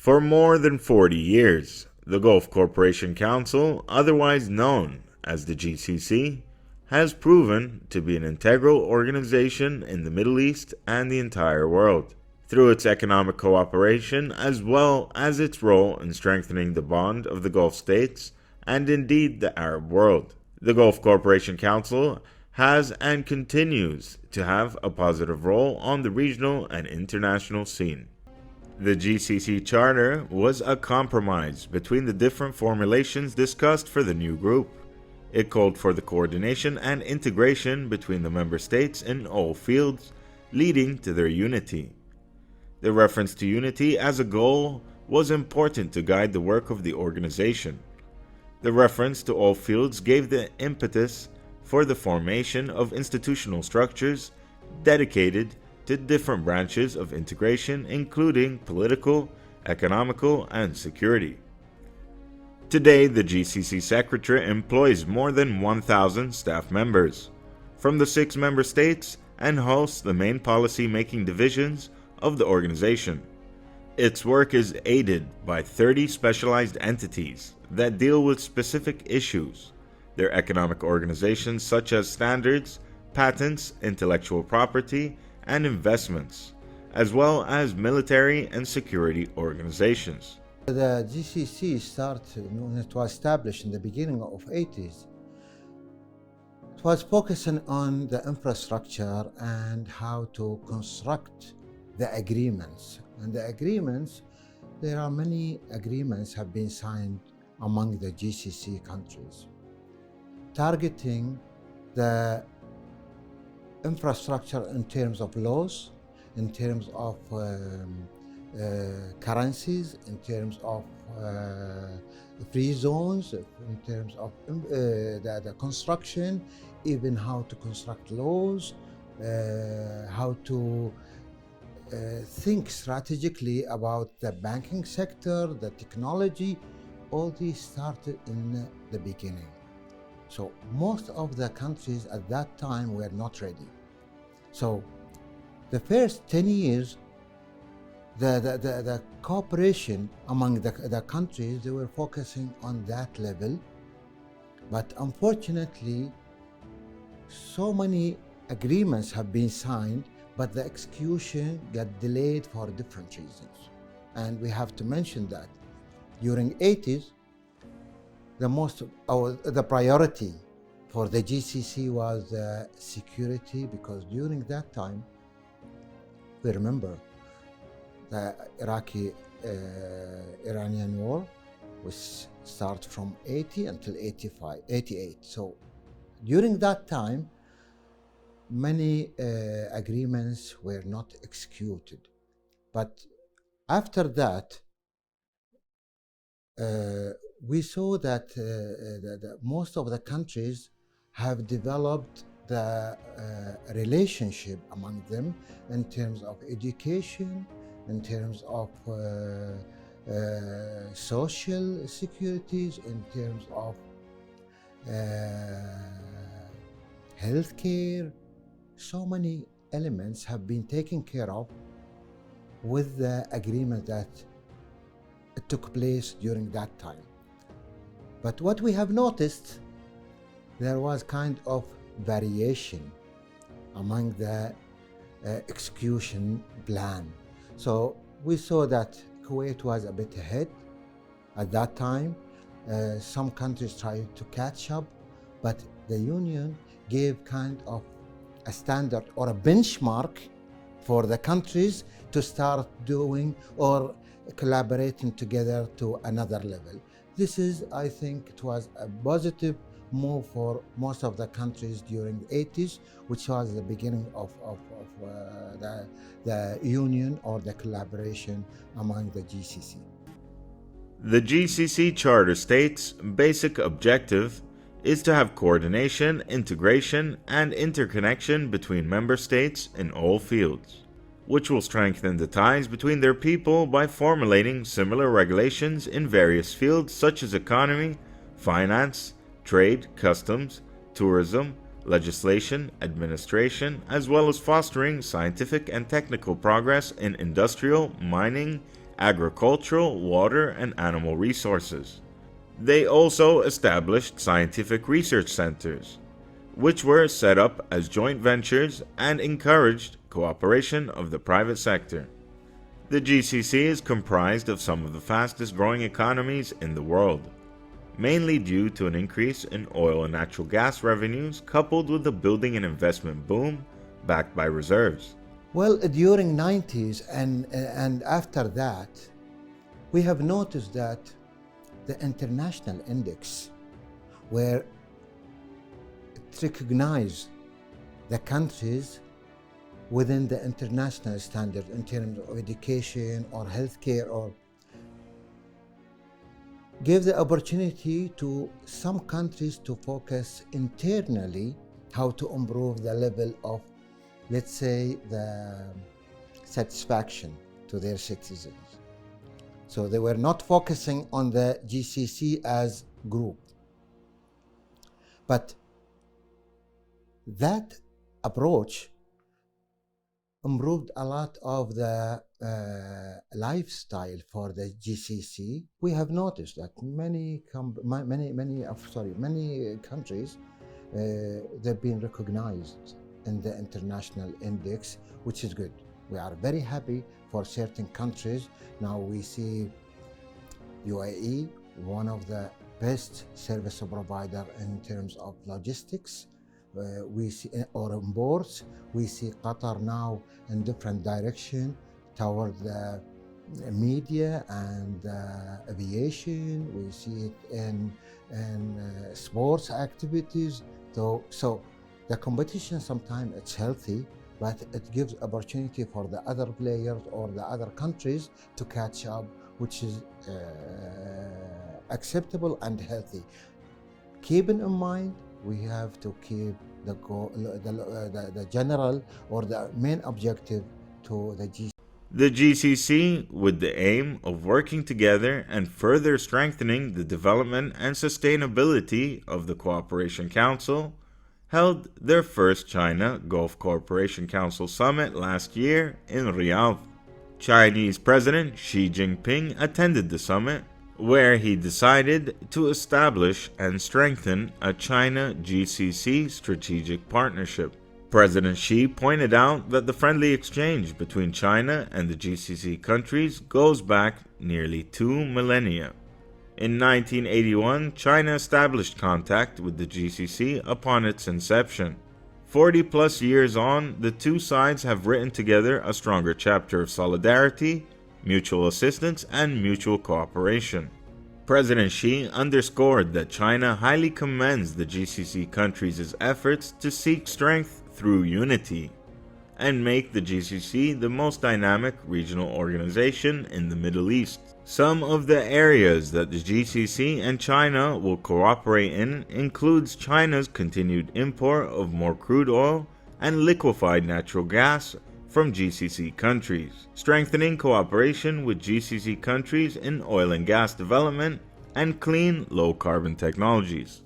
For more than 40 years, the Gulf Cooperation Council, otherwise known as the GCC, has proven to be an integral organization in the Middle East and the entire world, through its economic cooperation as well as its role in strengthening the bond of the Gulf states and indeed the Arab world. The Gulf Cooperation Council has and continues to have a positive role on the regional and international scene. The GCC Charter was a compromise between the different formulations discussed for the new group. It called for the coordination and integration between the member states in all fields, leading to their unity. The reference to unity as a goal was important to guide the work of the organization. The reference to all fields gave the impetus for the formation of institutional structures dedicated to different branches of integration, including political, economical, and security. Today, the GCC Secretariat employs more than 1,000 staff members from the 6 member states and hosts the main policy-making divisions of the organization. Its work is aided by 30 specialized entities that deal with specific issues. Their economic organizations such as standards, patents, intellectual property, and investments, as well as military and security organizations. The GCC started when it was established in the beginning of 80s. It was focusing on the infrastructure and how to construct the agreements. And the agreements, there are many agreements have been signed among the GCC countries, targeting the infrastructure in terms of laws, in terms of currencies, in terms of free zones, in terms of the construction, even how to construct laws, how to think strategically about the banking sector, the technology. All these started in the beginning. So most of the countries at that time were not ready. So the first 10 years, the cooperation among the countries, they were focusing on that level. But unfortunately, so many agreements have been signed, but the execution got delayed for different reasons. And we have to mention that during 80s, the priority for the GCC was security, because during that time, we remember the Iraqi-Iranian war was start from 80 until 88. So during that time, many agreements were not executed. But after that, we saw that most of the countries have developed the relationship among them in terms of education, in terms of social securities, in terms of healthcare. So many elements have been taken care of with the agreement that took place during that time. But what we have noticed, there was kind of variation among the execution plan. So we saw that Kuwait was a bit ahead at that time. Some countries tried to catch up, but the Union gave kind of a standard or a benchmark for the countries to start doing or collaborating together to another level. This is, I think, it was a positive move for most of the countries during the 80s, which was the beginning of the union or the collaboration among the GCC. The GCC Charter states basic objective is to have coordination, integration, and interconnection between member states in all fields, which will strengthen the ties between their people by formulating similar regulations in various fields such as economy, finance, trade, customs, tourism, legislation, administration, as well as fostering scientific and technical progress in industrial, mining, agricultural, water, and animal resources. They also established scientific research centers, which were set up as joint ventures and encouraged cooperation of the private sector. The GCC is comprised of some of the fastest growing economies in the world, mainly due to an increase in oil and natural gas revenues coupled with a building and investment boom backed by reserves. Well, during 90s and after that, we have noticed that the international index, where it recognizes the countries within the international standard in terms of education or healthcare, or gave the opportunity to some countries to focus internally how to improve the level of, let's say, the satisfaction to their citizens. So they were not focusing on the GCC as group. But that approach improved a lot of the lifestyle for the GCC. We have noticed that many countries they've been recognized in the international index, which is good. We are very happy for certain countries. Now we see UAE, one of the best service provider in terms of logistics. We see, or on boards, we see Qatar now in different direction toward the media and aviation. We see it in sports activities. So the competition sometimes it's healthy, but it gives opportunity for the other players or the other countries to catch up, which is acceptable and healthy. Keeping in mind, we have to keep the goal, the general or the main objective to the GCC. The GCC, with the aim of working together and further strengthening the development and sustainability of the Cooperation Council, held their first China Gulf Cooperation Council Summit last year in Riyadh. Chinese President Xi Jinping attended the summit, where he decided to establish and strengthen a China-GCC strategic partnership. President Xi pointed out that the friendly exchange between China and the GCC countries goes back nearly 2 millennia. In 1981, China established contact with the GCC upon its inception. 40 plus years on, the two sides have written together a stronger chapter of solidarity, mutual assistance, and mutual cooperation. President Xi underscored that China highly commends the GCC countries' efforts to seek strength through unity and make the GCC the most dynamic regional organization in the Middle East. Some of the areas that the GCC and China will cooperate in includes China's continued import of more crude oil and liquefied natural gas from GCC countries, strengthening cooperation with GCC countries in oil and gas development and clean, low-carbon technologies.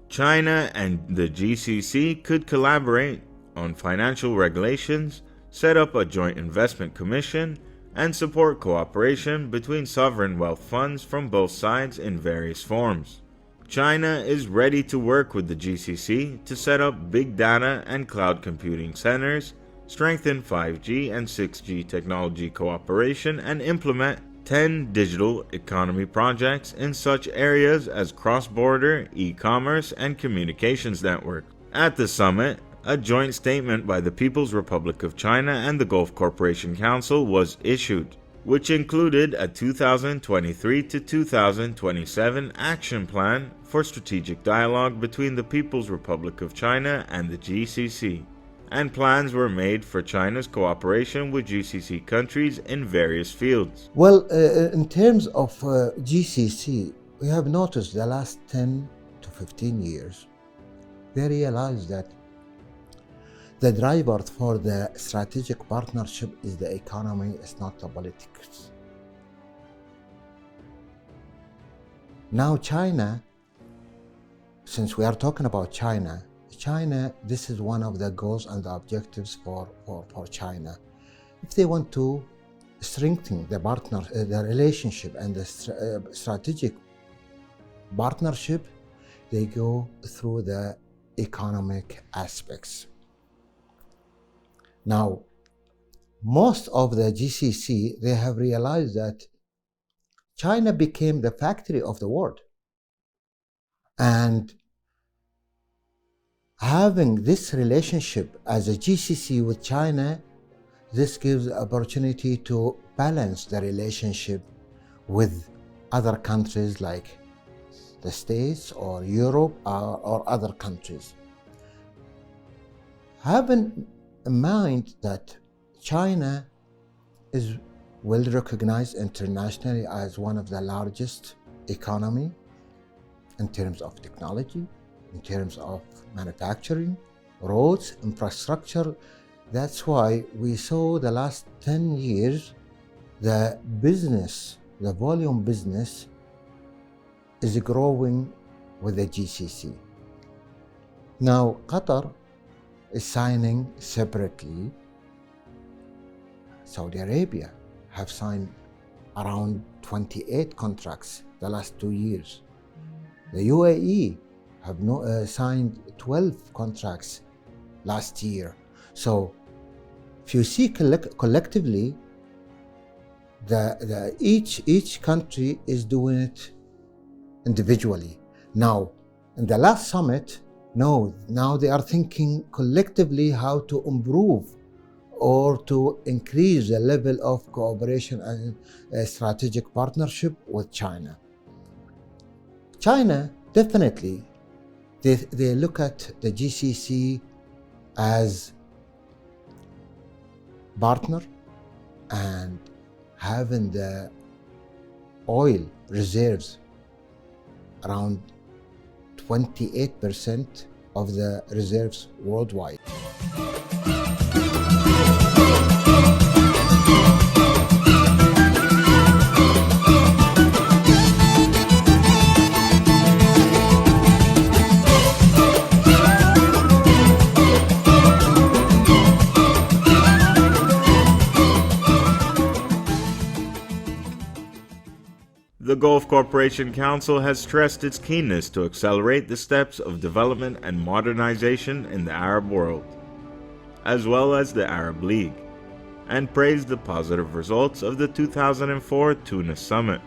China and the GCC could collaborate on financial regulations, set up a joint investment commission, and support cooperation between sovereign wealth funds from both sides in various forms. China is ready to work with the GCC to set up big data and cloud computing centers, strengthen 5G and 6G technology cooperation, and implement 10 digital economy projects in such areas as cross-border, e-commerce, and communications network. At the summit, a joint statement by the People's Republic of China and the Gulf Cooperation Council was issued, which included a 2023 to 2027 action plan for strategic dialogue between the People's Republic of China and the GCC, and plans were made for China's cooperation with GCC countries in various fields. Well, in terms of GCC, we have noticed the last 10 to 15 years, they realized that the driver for the strategic partnership is the economy, it's not the politics. Now China, since we are talking about China, this is one of the goals and the objectives for China. If they want to strengthening the relationship and the strategic partnership, they go through the economic aspects. Now, most of the GCC, they have realized that China became the factory of the world. And having this relationship as a GCC with China, this gives opportunity to balance the relationship with other countries like the States or Europe or other countries. Having in mind that China is well recognized internationally as one of the largest economy in terms of technology, in terms of manufacturing, roads, infrastructure. That's why we saw the last 10 years, the business, the volume business is growing with the GCC. Now, Qatar is signing separately. Saudi Arabia have signed around 28 contracts the last 2 years. The UAE have signed 12 contracts last year. So if you see collectively, each country is doing it individually. Now, in the last summit, now they are thinking collectively how to improve or to increase the level of cooperation and strategic partnership with China. China, definitely, they look at the GCC as partner, and having the oil reserves around 28% of the reserves worldwide. The Gulf Cooperation Council has stressed its keenness to accelerate the steps of development and modernization in the Arab world, as well as the Arab League, and praised the positive results of the 2004 Tunis Summit,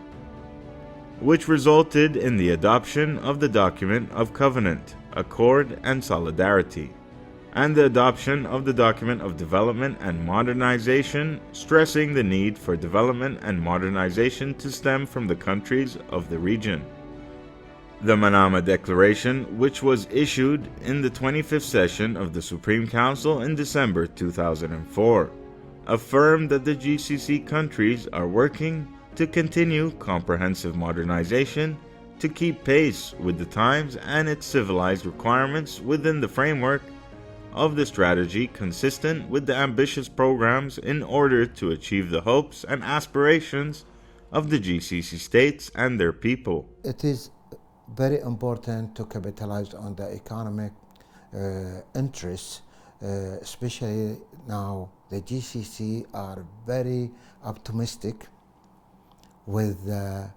which resulted in the adoption of the document of covenant, accord, and solidarity, and the adoption of the document of development and modernization, stressing the need for development and modernization to stem from the countries of the region. The Manama Declaration, which was issued in the 25th session of the Supreme Council in December 2004, affirmed that the GCC countries are working to continue comprehensive modernization to keep pace with the times and its civilized requirements within the framework of the strategy consistent with the ambitious programs in order to achieve the hopes and aspirations of the GCC states and their people. It is very important to capitalize on the economic interests, especially now the GCC are very optimistic with the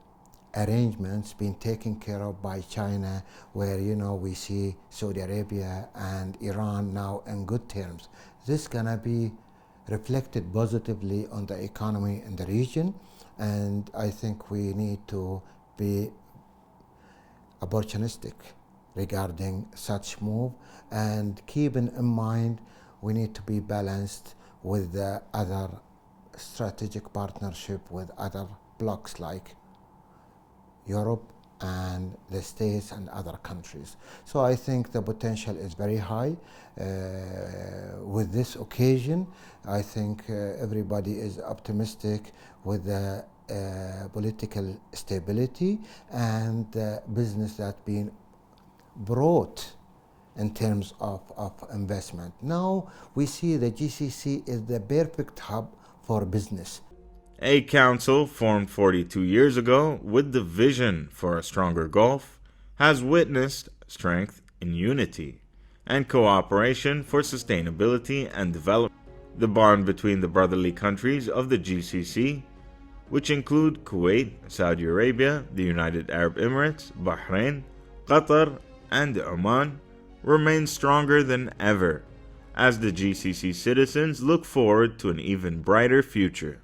arrangements being taken care of by China, where we see Saudi Arabia and Iran now in good terms. This is gonna be reflected positively on the economy in the region, and I think we need to be opportunistic regarding such move, and keeping in mind we need to be balanced with the other strategic partnership with other blocs like Europe and the States and other countries. So I think the potential is very high. With this occasion, I think everybody is optimistic with the political stability and business that being brought in terms of investment. Now we see the GCC is the perfect hub for business. A council formed 42 years ago with the vision for a stronger Gulf has witnessed strength in unity and cooperation for sustainability and development. The bond between the brotherly countries of the GCC, which include Kuwait, Saudi Arabia, the United Arab Emirates, Bahrain, Qatar, and Oman, remains stronger than ever, as the GCC citizens look forward to an even brighter future.